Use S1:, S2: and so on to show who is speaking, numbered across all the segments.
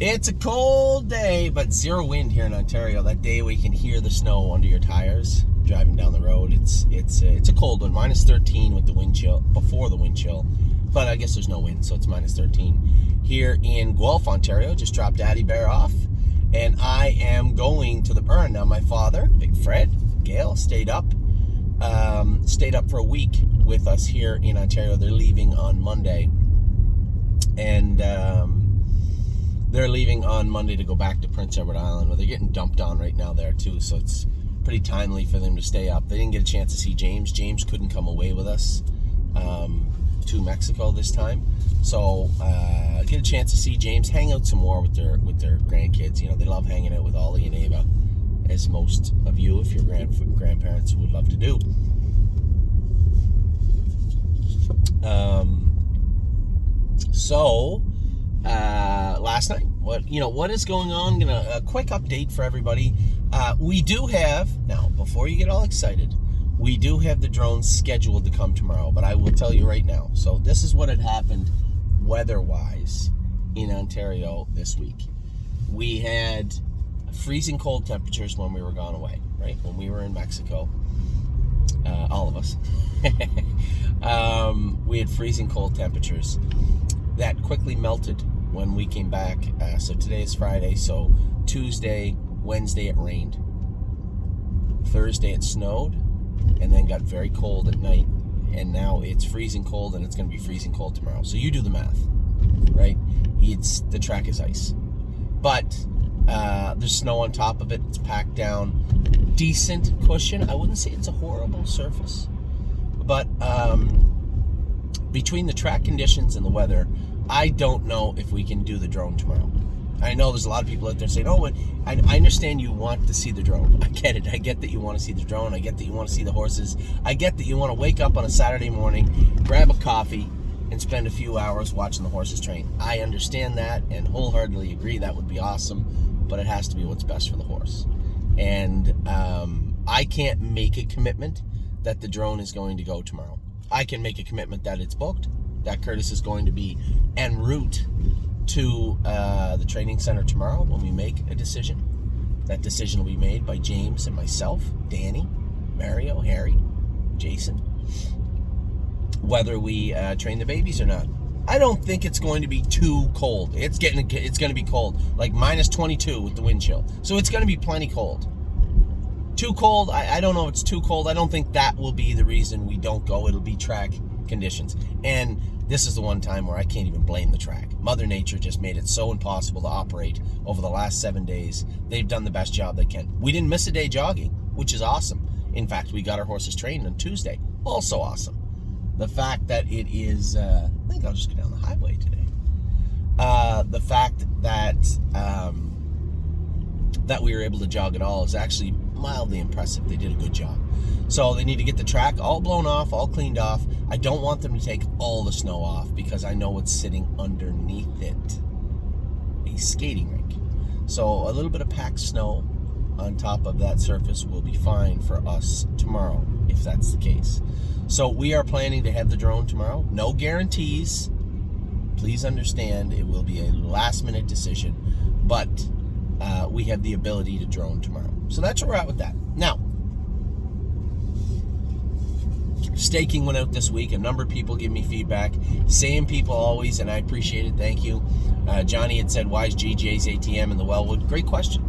S1: It's a cold day, but zero wind here in Ontario. That day we can hear the snow under your tires driving down the road. It's a cold one, minus 13 with the wind chill, before the wind chill. But I guess there's no wind, so it's minus 13. Here in Guelph, Ontario, just dropped Daddy Bear off, and I am going to the burn. Now my father, Big Fred, Gail, stayed up for a week with us here in Ontario. They're leaving on Monday, and they're leaving on Monday to go back to Prince Edward Island, where they're getting dumped on right now there too, so it's pretty timely for them to stay up. They didn't get a chance to see James. James couldn't come away with us to Mexico this time, so get a chance to see James, hang out some more with their grandkids. You know, they love hanging out with Ollie and Ava, as most of you, if you're grandparents, would love to do. Last night, what is going on? A quick update for everybody. We do have, now before you get all excited, we do have the drones scheduled to come tomorrow, but I will tell you right now. So this is what had happened weather-wise in Ontario this week. We had freezing cold temperatures when we were gone away, right? When we were in Mexico, all of us. We had freezing cold temperatures that quickly melted when we came back. So today is Friday, so Tuesday, Wednesday it rained. Thursday it snowed, and then got very cold at night, and now it's freezing cold, and it's going to be freezing cold tomorrow. So you do the math, right? The track is ice, but there's snow on top of it. It's packed down, decent cushion. I wouldn't say it's a horrible surface, but between the track conditions and the weather, I don't know if we can do the drone tomorrow. I know there's a lot of people out there saying, oh, I understand you want to see the drone. I get it. I get that you want to see the drone. I get that you want to see the horses. I get that you want to wake up on a Saturday morning, grab a coffee, and spend a few hours watching the horses train. I understand that and wholeheartedly agree that would be awesome, but it has to be what's best for the horse. And I can't make a commitment that the drone is going to go tomorrow. I can make a commitment that it's booked, that Curtis is going to be en route to the training center tomorrow when we make a decision. That decision will be made by James and myself, Danny, Mario, Harry, Jason, whether we train the babies or not. I don't think it's going to be too cold. It's going to be cold, like minus 22 with the wind chill. So it's going to be plenty cold. Too cold, I don't know if it's too cold. I don't think that will be the reason we don't go. It'll be track conditions. And this is the one time where I can't even blame the track. Mother Nature just made it so impossible to operate over the last 7 days. They've done the best job they can. We didn't miss a day jogging, which is awesome. In fact, we got our horses trained on Tuesday. Also awesome. The fact that it is, I think I'll just go down the highway today. The fact that that we were able to jog at all is actually mildly impressive. They did a good job. So they need to get the track all blown off, all cleaned off. I don't want them to take all the snow off because I know what's sitting underneath it. A skating rink. So a little bit of packed snow on top of that surface will be fine for us tomorrow, if that's the case. So we are planning to have the drone tomorrow. No guarantees. Please understand it will be a last minute decision, but we have the ability to drone tomorrow. So that's where we're at with that. Now, staking went out this week. A number of people give me feedback. Same people always, and I appreciate it. Thank you. Johnny had said, why is GJ's ATM in the Wellwood? Great question.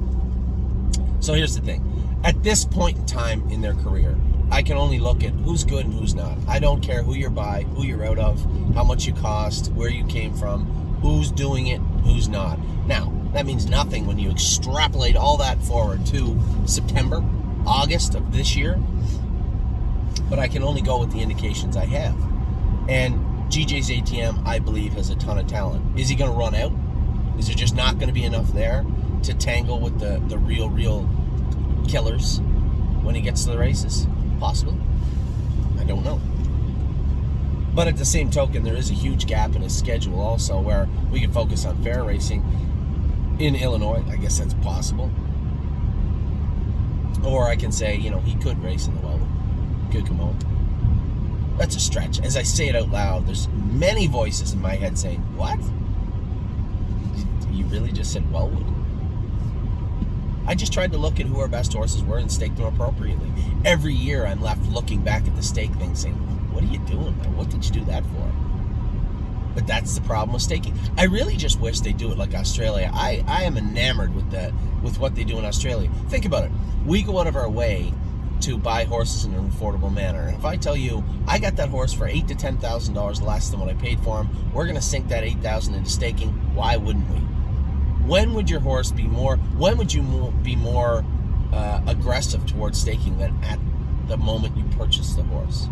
S1: So here's the thing. At this point in time in their career, I can only look at who's good and who's not. I don't care who you're by, who you're out of, how much you cost, where you came from, who's doing it, who's not. Now, that means nothing when you extrapolate all that forward to September, August of this year. But I can only go with the indications I have. And GJ's ATM, I believe, has a ton of talent. Is he going to run out? Is there just not going to be enough there to tangle with the real killers when he gets to the races? Possibly. I don't know. But at the same token, there is a huge gap in his schedule also where we can focus on fair racing in Illinois. I guess that's possible. Or I can say, he could race in the Wellwood. Could come home. That's a stretch. As I say it out loud, there's many voices in my head saying, what? You really just said Wellwood. I just tried to look at who our best horses were and stake them appropriately. Every year I'm left looking back at the stake thing saying, what are you doing? What did you do that for? But that's the problem with staking. I really just wish they do it like Australia. I am enamored with what they do in Australia. Think about it. We go out of our way to buy horses in an affordable manner. And if I tell you I got that horse for $8,000 to $10,000 less than what I paid for him, we're going to sink that $8,000 into staking. Why wouldn't we? When would your horse be more? When would you be more aggressive towards staking than at the moment you purchase the horse?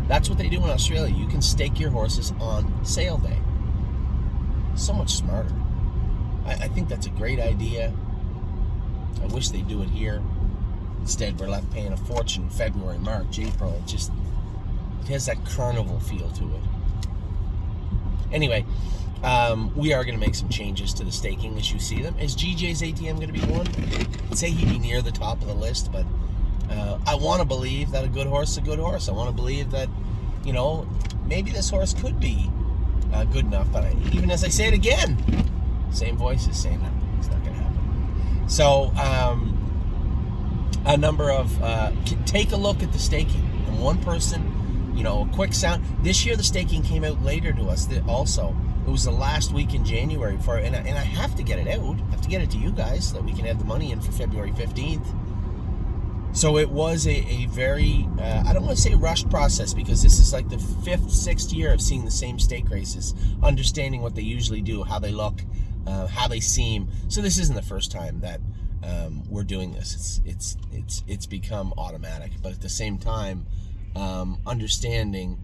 S1: That's what they do in Australia. You can stake your horses on sale day. So much smarter. I think that's a great idea. I wish they'd do it here. Instead, we're left paying a fortune in February, March, April. It has that carnival feel to it. Anyway, we are going to make some changes to the staking as you see them. Is GJ's ATM going to be one? I'd say he'd be near the top of the list, but I want to believe that a good horse is a good horse. I want to believe that, maybe this horse could be good enough. But even as I say it again, same voices saying that it's not going to happen. So, a number of take a look at the staking. And one person, a quick sound. This year the staking came out later to us. Also, it was the last week in January and I have to get it out. I have to get it to you guys so that we can have the money in for February 15th. So it was a very, I don't want to say rushed process, because this is like the 5th, 6th year of seeing the same stake races, understanding what they usually do, how they look, how they seem. So this isn't the first time that we're doing this. It's become automatic, but at the same time, understanding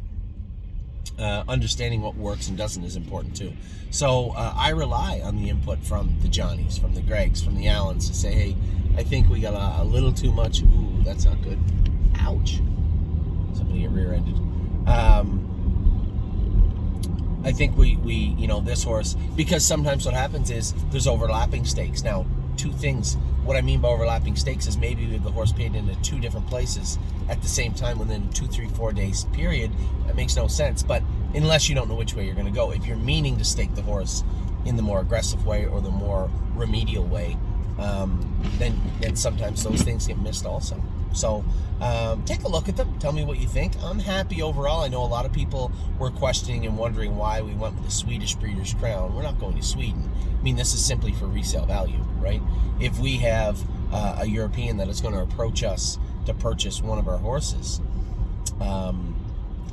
S1: what works and doesn't is important too. So I rely on the input from the Johnnies, from the Gregs, from the Allens to say, hey, I think we got a little too much. Ooh, that's not good. Ouch. Somebody get rear-ended. I think we this horse, because sometimes what happens is there's overlapping stakes. Now, two things. What I mean by overlapping stakes is maybe the horse paid into 2 different places at the same time within 2, 3, 4 days period. That makes no sense. But unless you don't know which way you're going to go, if you're meaning to stake the horse in the more aggressive way or the more remedial way, then sometimes those things get missed also. So take a look at them. Tell me what you think. I'm happy overall. I know a lot of people were questioning and wondering why we went with the Swedish Breeders' Crown. We're not going to Sweden. I mean, this is simply for resale value, right? If we have a European that is going to approach us to purchase one of our horses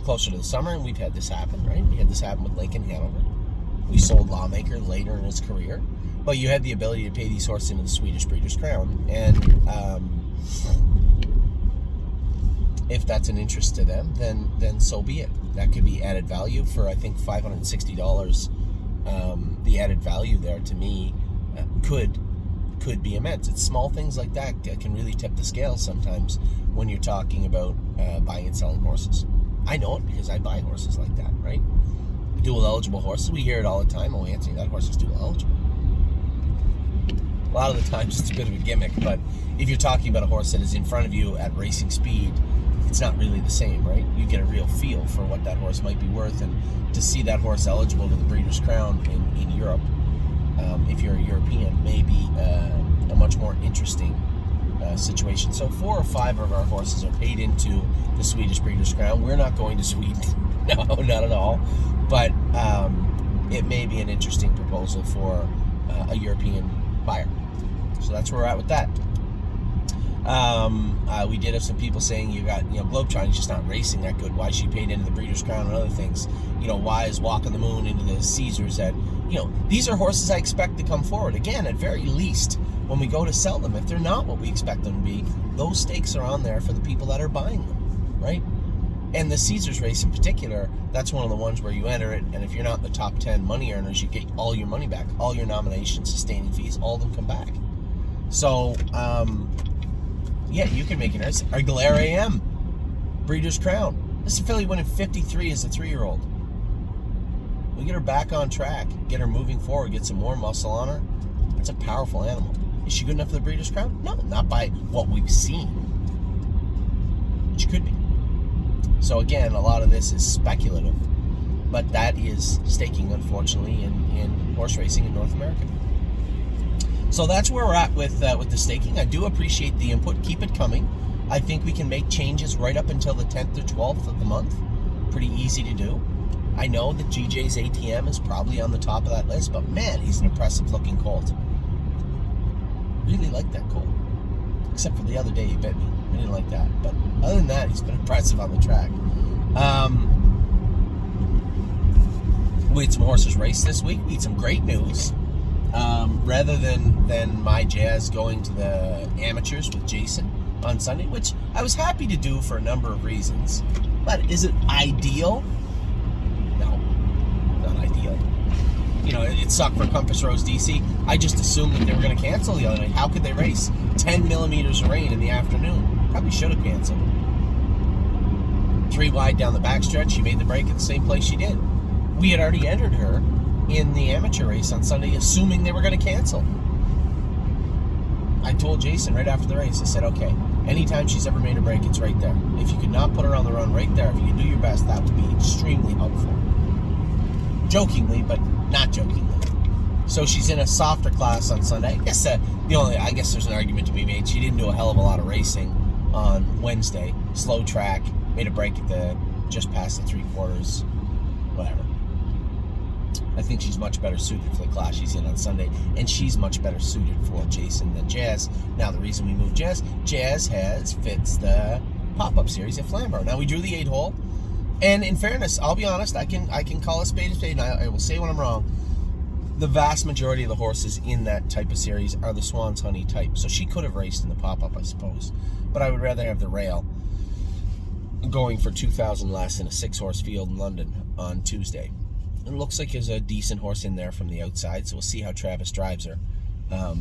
S1: closer to the summer, and we've had this happen, right? We had this happen with Lincoln Hanover. We sold Lawmaker later in his career, but you had the ability to pay these horses into the Swedish Breeders' Crown, and if that's an interest to them, then so be it. That could be added value for, I think, $560. The added value there to me could be immense. It's small things like that can really tip the scale sometimes when you're talking about buying and selling horses. I know it because I buy horses like that, right? Dual eligible horses, we hear it all the time. Oh, Anthony, that horse is dual eligible. A lot of the times it's a bit of a gimmick, but if you're talking about a horse that is in front of you at racing speed, it's not really the same, right? You get a real feel for what that horse might be worth, and to see that horse eligible to the Breeders' Crown in Europe, if you're a European, may be a much more interesting situation. So 4 or 5 of our horses are paid into the Swedish Breeders' Crown. We're not going to Sweden. No, not at all. But it may be an interesting proposal for a European buyer. So that's where we're at with that. We did have some people saying you got, Globetrotting's just not racing that good. Why she paid into the Breeders' Crown and other things. Why is Walk on the Moon into the Caesars that, these are horses I expect to come forward. Again, at very least, when we go to sell them, if they're not what we expect them to be, those stakes are on there for the people that are buying them, right? And the Caesars race in particular, that's one of the ones where you enter it, and if you're not in the top 10 money earners, you get all your money back. All your nominations, sustaining fees, all of them come back. So, yeah, you can make an error. Aguilera AM, Breeders' Crown. This filly went in 53 as a 3-year-old. We get her back on track, get her moving forward, get some more muscle on her. That's a powerful animal. Is she good enough for the Breeders' Crown? No, not by what we've seen. She could be. So again, a lot of this is speculative, but that is staking, unfortunately, in horse racing in North America. So that's where we're at with the staking. I do appreciate the input. Keep it coming. I think we can make changes right up until the 10th or 12th of the month. Pretty easy to do. I know that GJ's ATM is probably on the top of that list, but man, he's an impressive looking colt. Really like that colt. Except for the other day he bit me. I didn't like that. But other than that, he's been impressive on the track. We had some horses race this week. We had some great news. Rather than my Jazz going to the amateurs with Jason on Sunday, which I was happy to do for a number of reasons. But is it ideal? No, not ideal. You know, it sucked for Compass Rose DC. I just assumed that they were going to cancel the other night. How could they race? 10 millimeters of rain in the afternoon. Probably should have canceled. 3 wide down the backstretch. She made the break at the same place she did. We had already entered her in the amateur race on Sunday, assuming they were going to cancel. I told Jason right after the race, I said, okay, anytime she's ever made a break, it's right there. If you could not put her on the run right there, if you could do your best, that would be extremely helpful. Jokingly, but not jokingly. So she's in a softer class on Sunday. I guess there's an argument to be made. She didn't do a hell of a lot of racing on Wednesday. Slow track, made a break at just past the 3/4, whatever. I think she's much better suited for the class she's in on Sunday, and she's much better suited for Jason than Jazz. Now, the reason we moved Jazz fits the pop-up series at Flamborough. Now, we drew the 8-hole, and in fairness, I'll be honest, I can call a spade, and I will say when I'm wrong. The vast majority of the horses in that type of series are the Swan's Honey type, so she could have raced in the pop-up, I suppose, but I would rather have the rail going for 2,000 less in a 6-horse field in London on Tuesday. It looks like there's a decent horse in there from the outside, so we'll see how Travis drives her.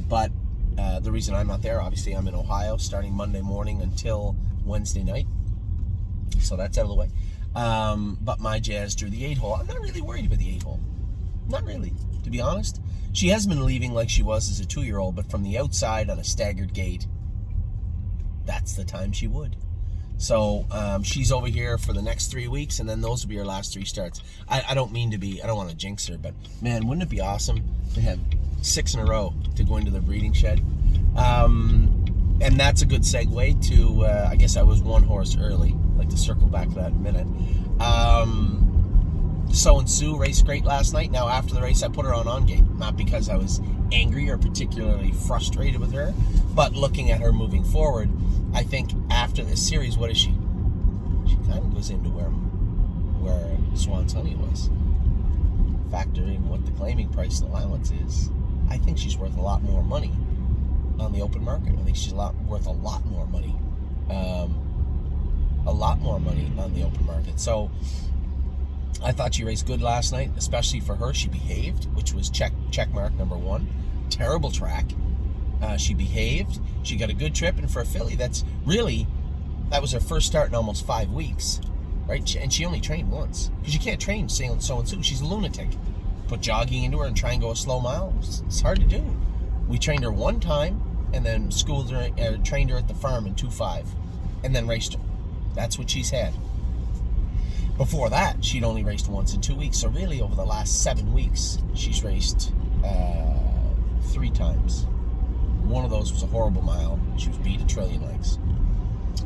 S1: But the reason I'm not there, obviously I'm in Ohio starting Monday morning until Wednesday night. So that's out of the way. But my Jazz drew the 8-hole. I'm not really worried about the 8-hole. Not really, to be honest. She has been leaving like she was as a 2-year-old, but from the outside on a staggered gait, that's the time she would. So she's over here for the next 3 weeks, and then those will be her last 3 starts. I don't want to jinx her, but man, wouldn't it be awesome to have 6 in a row to go into the breeding shed? And that's a good segue to, I guess I was 1 horse early. I'd like to circle back to that in a minute. So and Sue raced great last night. Now, after the race, I put her on gate. Not because I was angry or particularly frustrated with her, but looking at her moving forward, I think after this series, what is she? She kind of goes into where Swan's Honey was. Factor in what the claiming price and allowance is. I think she's worth a lot more money on the open market. I think she's worth a lot more money. A lot more money on the open market. So I thought she raced good last night, especially for her. She behaved, which was check mark number 1. Terrible track. She behaved. She got a good trip, and for a filly, that was her first start in almost 5 weeks, right? And she only trained once, because you can't train so and so. She's a lunatic. Put jogging into her and try and go a slow mile. It's hard to do. We trained her 1 time, and then trained her at the farm in 2.5, and then raced her. That's what she's had. Before that, she'd only raced once in 2 weeks. So really, over the last 7 weeks, she's raced 3 times. One of those was a horrible mile. She was beat 1 trillion lengths.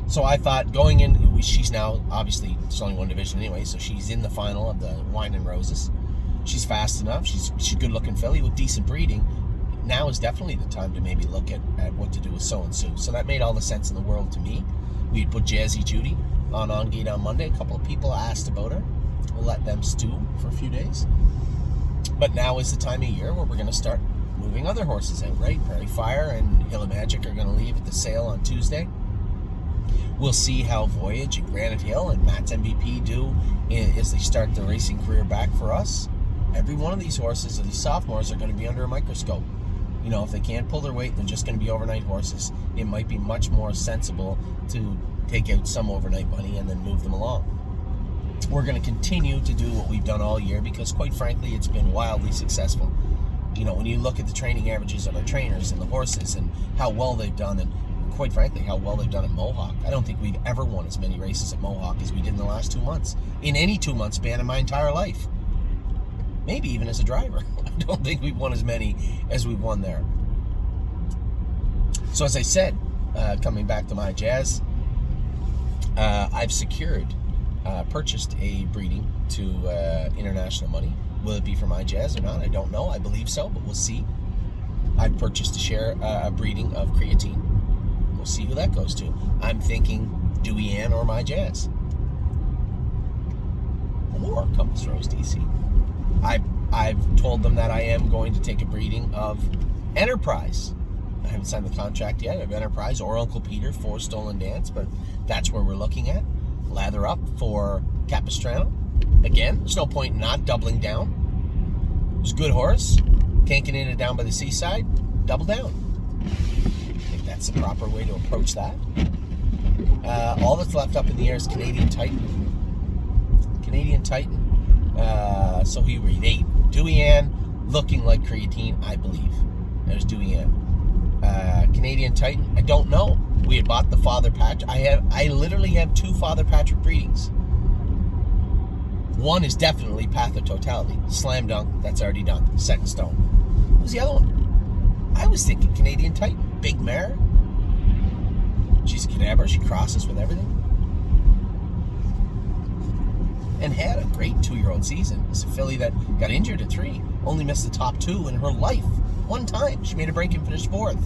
S1: So I thought going in, she's now, obviously, there's only 1 division anyway, so she's in the final of the Wine and Roses. She's fast enough. She's a good-looking filly with decent breeding. Now is definitely the time to maybe look at what to do with So and Sue. So that made all the sense in the world to me. We'd put Jazzy Judy on gate on Monday. A couple of people asked about her. We'll let them stew for a few days. But now is the time of year where we're going to start moving other horses out, right? Prairie Fire and Hill of Magic are going to leave at the sale on Tuesday. We'll see how Voyage and Granite Hill and Matt's MVP do as they start the racing career back for us. Every one of these horses, or these sophomores, are going to be under a microscope. You know, if they can't pull their weight, they're just going to be overnight horses. It might be much more sensible to take out some overnight money and then move them along. We're going to continue to do what we've done all year because, quite frankly, it's been wildly successful. You know, when you look at the training averages of our trainers and the horses and how well they've done, and quite frankly, how well they've done at Mohawk, I don't think we've ever won as many races at Mohawk as we did in the last 2 months. In any 2-month span in my entire life. Maybe even as a driver. I don't think we've won as many as we've won there. So as I said, coming back to my jazz, I've purchased a breeding to international money. Will it be for my jazz or not? I don't know. I believe so, but we'll see. I've purchased a breeding of creatine. We'll see who that goes to. I'm thinking Dewey Ann or my jazz. Or Compass Rose DC. I've told them that I am going to take a breeding of Enterprise. I haven't signed the contract yet of Enterprise or Uncle Peter for Stolen Dance, but that's where we're looking at. Lather up for Capistrano. Again, there's no point in not doubling down. It's a good horse. Can't get in it down by the seaside. Double down. I think that's the proper way to approach that. All that's left up in the air is Canadian Titan. So he read 8. Dewey Ann, looking like creatine, I believe. There's Dewey Ann. Canadian Titan, I don't know. We had bought the Father Patrick. I literally have 2 Father Patrick breedings. One is definitely Path of Totality. Slam dunk, that's already done. Set in stone. What was the other one? I was thinking Canadian Titan. Big mare. She's a cadaver. She crosses with everything. And had a great 2-year-old season. It's a filly that got injured at 3. Only missed the top 2 in her life. One time. She made a break and finished 4th.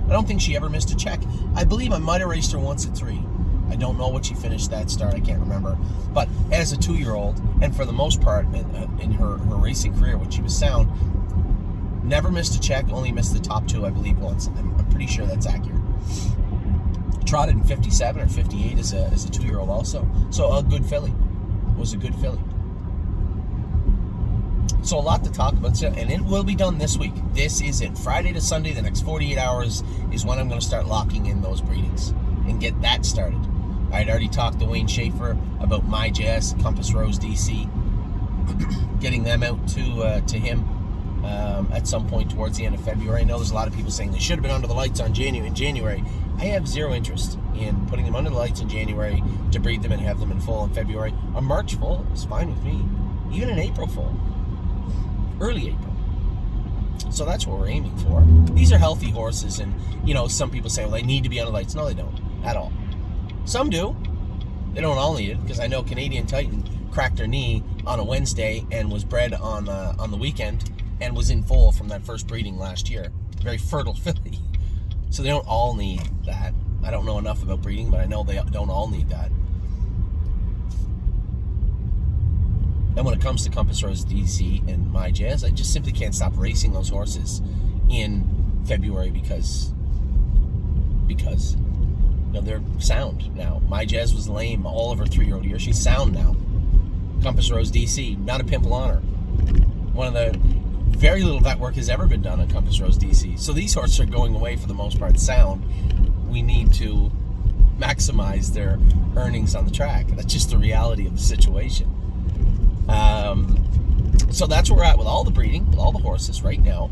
S1: I don't think she ever missed a check. I believe I might have raced her once at 3. I don't know what she finished that start. I can't remember. But as a 2-year-old, and for the most part in her racing career, when she was sound, never missed a check. Only missed the top 2, I believe, once. I'm pretty sure that's accurate. Trotted in 57 or 58 as a 2-year-old also. So a good filly. Was a good filly. So a lot to talk about, and it will be done this week. This is it. Friday to Sunday, the next 48 hours is when I'm going to start locking in those breedings and get that started. I'd already talked to Wayne Schaefer about my jazz, Compass Rose DC, getting them out to him at some point towards the end of February. I know there's a lot of people saying they should have been under the lights in January. I have zero interest in putting them under the lights in January to breed them and have them in full in February. A March full is fine with me. Even an April full. Early April. So that's what we're aiming for. These are healthy horses, and some people say, well, they need to be under the lights. No, they don't at all. Some do. They don't all need it, because I know Canadian Titan cracked her knee on a Wednesday and was bred on the weekend and was in full from that first breeding last year. Very fertile filly. So they don't all need that. I don't know enough about breeding, but I know they don't all need that. And when it comes to Compass Rose DC and my jazz, I just simply can't stop racing those horses in February because they're sound now. My jazz was lame all of her 3-year-old year. She's sound now. Compass Rose DC, not a pimple on her. One of the very little vet work has ever been done on Compass Rose DC. So these horses are going away for the most part sound. We need to maximize their earnings on the track. That's just the reality of the situation. So that's where we're at with all the breeding, with all the horses right now.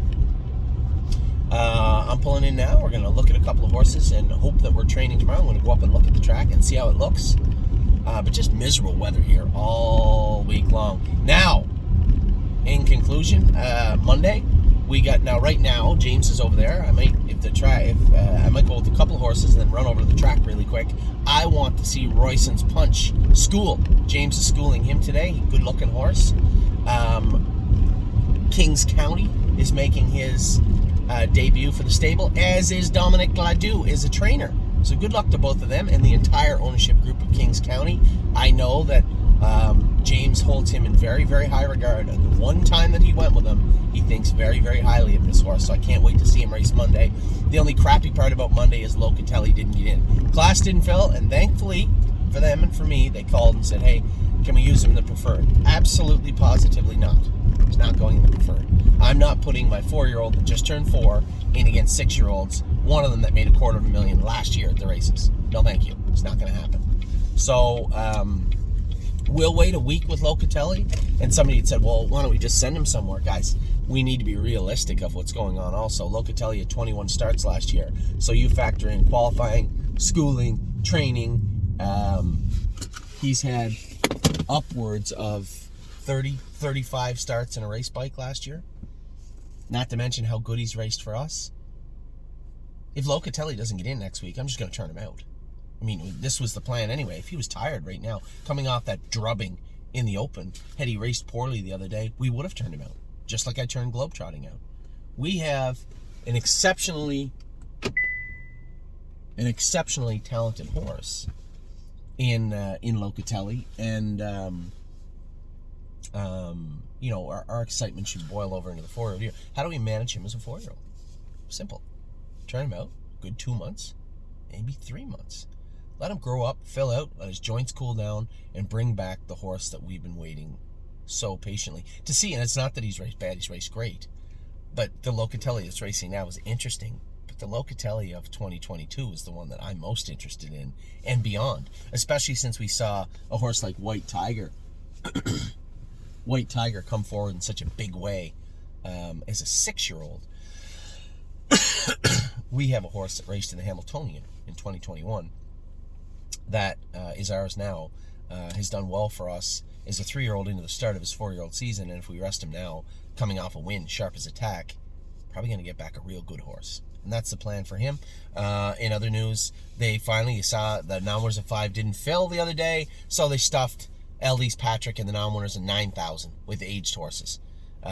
S1: I'm pulling in now. We're going to look at a couple of horses and hope that we're training tomorrow. I'm going to go up and look at the track and see how it looks. But just miserable weather here all week long. Now, in conclusion, Monday, we got right now, James is over there. I might go with a couple of horses and then run over to the track really quick. I want to see Royson's Punch school. James is schooling him today. Good looking horse. Kings County is making his debut for the stable, as is Dominic Gladue as a trainer. So good luck to both of them and the entire ownership group of Kings County. I know that James holds him in very, very high regard. And the one time that he went with him, he thinks very, very highly of this horse. So I can't wait to see him race Monday. The only crappy part about Monday is Locatelli didn't get in. Class didn't fill, and thankfully for them and for me, they called and said, hey, can we use him in the preferred? Absolutely, positively not. He's not going in the preferred. I'm not putting my 4-year-old that just turned 4 in against 6-year-olds, one of them that made $250,000 last year at the races. No, thank you. It's not going to happen. So, we'll wait a week with Locatelli. And somebody had said, well, why don't we just send him somewhere? Guys, we need to be realistic of what's going on also. Locatelli had 21 starts last year. So you factor in qualifying, schooling, training. He's had upwards of 30, 35 starts in a race bike last year. Not to mention how good he's raced for us. If Locatelli doesn't get in next week, I'm just going to turn him out. I mean, this was the plan anyway. If he was tired right now, coming off that drubbing in the Open, had he raced poorly the other day, we would have turned him out, just like I turned Globetrotting out. We have an exceptionally talented horse in Locatelli, and you know, our excitement should boil over into the 4-year-old year. How do we manage him as a 4-year-old? Simple. Turn him out, good 2 months, maybe 3 months. Let him grow up, fill out, let his joints cool down, and bring back the horse that we've been waiting so patiently to see. And it's not that he's raced bad, he's raced great. But the Locatelli that's racing now is interesting. But the Locatelli of 2022 is the one that I'm most interested in and beyond, especially since we saw a horse like White Tiger White Tiger come forward in such a big way as a 6-year-old. We have a horse that raced in the Hamiltonian in 2021 that is ours now, has done well for us, is a 3-year-old into the start of his 4-year-old season, and if we rest him now, coming off a win, sharp as attack, probably going to get back a real good horse. And that's the plan for him. In other news, they finally, you saw the non-winners of 5 didn't fill the other day, so they stuffed LD's Patrick and the non-winners of 9,000 with aged horses.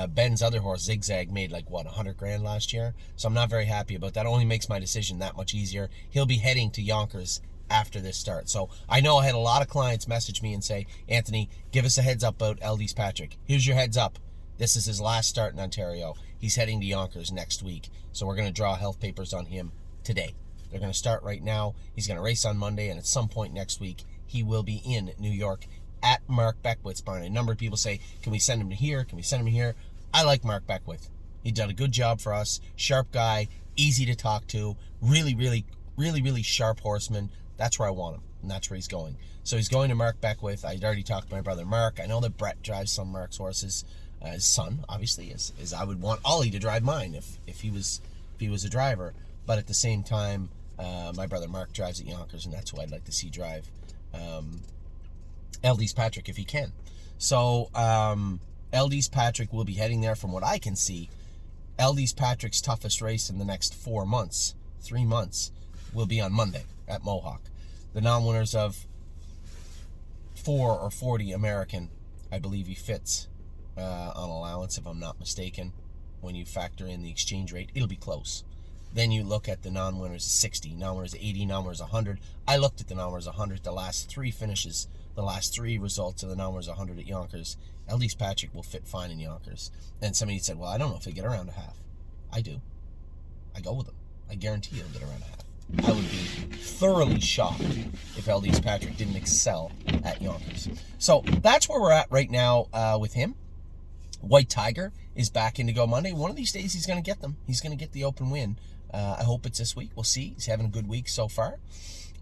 S1: Ben's other horse, Zigzag, made like, what, $100,000 last year? So I'm not very happy about that. It only makes my decision that much easier. He'll be heading to Yonkers after this start. So I know I had a lot of clients message me and say, Anthony, give us a heads up about LD's Patrick. Here's your heads up. This is his last start in Ontario. He's heading to Yonkers next week. So we're going to draw health papers on him today. They're going to start right now. He's going to race on Monday, and at some point next week, he will be in New York at Mark Beckwith's barn. A number of people say, can we send him to here? Can we send him here? I like Mark Beckwith. He done a good job for us. Sharp guy, easy to talk to, really sharp horseman. That's where I want him, and that's where he's going. So he's going to Mark Beckwith. I'd already talked to my brother Mark. I know that Brett drives some Mark's horses. His son, obviously, is I would want Ollie to drive mine if he was a driver. But at the same time, my brother Mark drives at Yonkers, and that's who I'd like to see drive LD's Patrick if he can. So LD's Patrick will be heading there. From what I can see, LD's Patrick's toughest race in the next 3 months, will be on Monday at Mohawk. The non-winners of 4 or 40 American, I believe he fits on allowance, if I'm not mistaken. When you factor in the exchange rate, it'll be close. Then you look at the non-winners 60, non-winners 80, non-winners 100. I looked at the non-winners 100, the last 3 finishes, the last 3 results of the non-winners 100 at Yonkers. LD's Patrick will fit fine in Yonkers. And somebody said, well, I don't know if he'll get around a half. I do. I go with him. I guarantee he'll get around a half. I would be thoroughly shocked if LD's Patrick didn't excel at Yonkers. So that's where we're at right now with him. White Tiger is back in to go Monday. One of these days he's going to get them. He's going to get the Open win. I hope it's this week. We'll see. He's having a good week so far.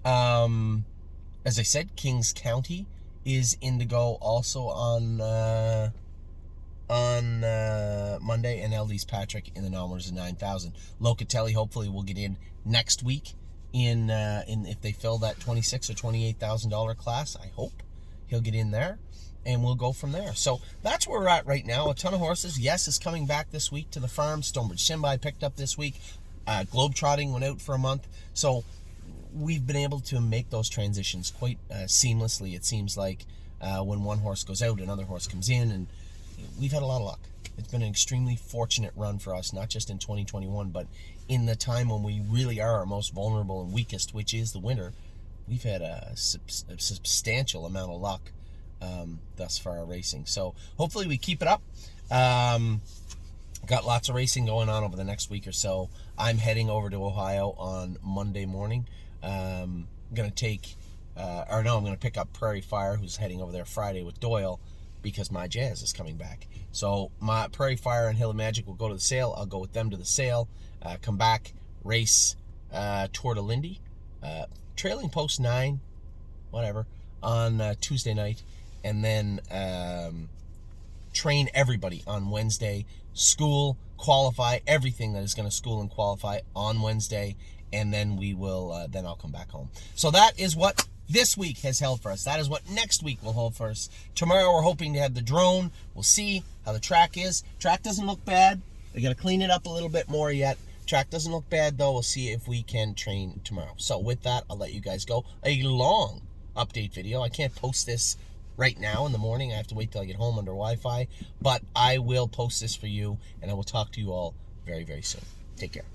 S1: As I said, Kings County is in to go also on Monday, and LD's Patrick in the non-winners of 9,000. Locatelli hopefully will get in next week in if they fill that $26,000 or $28,000 class. I hope he'll get in there, and we'll go from there. So that's where we're at right now. A ton of horses. Yes is coming back this week to the farm. Stonebridge Simba I picked up this week. Globetrotting went out for a month. So we've been able to make those transitions quite seamlessly. It seems like when one horse goes out, another horse comes in, and we've had a lot of luck. It's been an extremely fortunate run for us, not just in 2021, but in the time when we really are our most vulnerable and weakest, which is the winter. We've had a substantial amount of luck thus far racing. So hopefully we keep it up. Got lots of racing going on over the next week or so. I'm heading over to Ohio on Monday morning. I'm going to pick up Prairie Fire, who's heading over there Friday with Doyle, because my Jazz is coming back. So my Prairie Fire and Hill of Magic will go to the sale. I'll go with them to the sale, come back, race Tour de Lindy, trailing post 9, whatever, on Tuesday night, and then train everybody on Wednesday, school, qualify, everything that is going to school and qualify on Wednesday, and then we will, then I'll come back home. So that is what this week has held for us. That is what next week will hold for us. Tomorrow we're hoping to have the drone. We'll see how the track is. Track doesn't look bad. They got to clean it up a little bit more yet. Track doesn't look bad, though. We'll see if we can train tomorrow. So with that, I'll let you guys go. A long update video. I can't post this right now in the morning. I have to wait till I get home under Wi-Fi. But I will post this for you, and I will talk to you all very, very soon. Take care.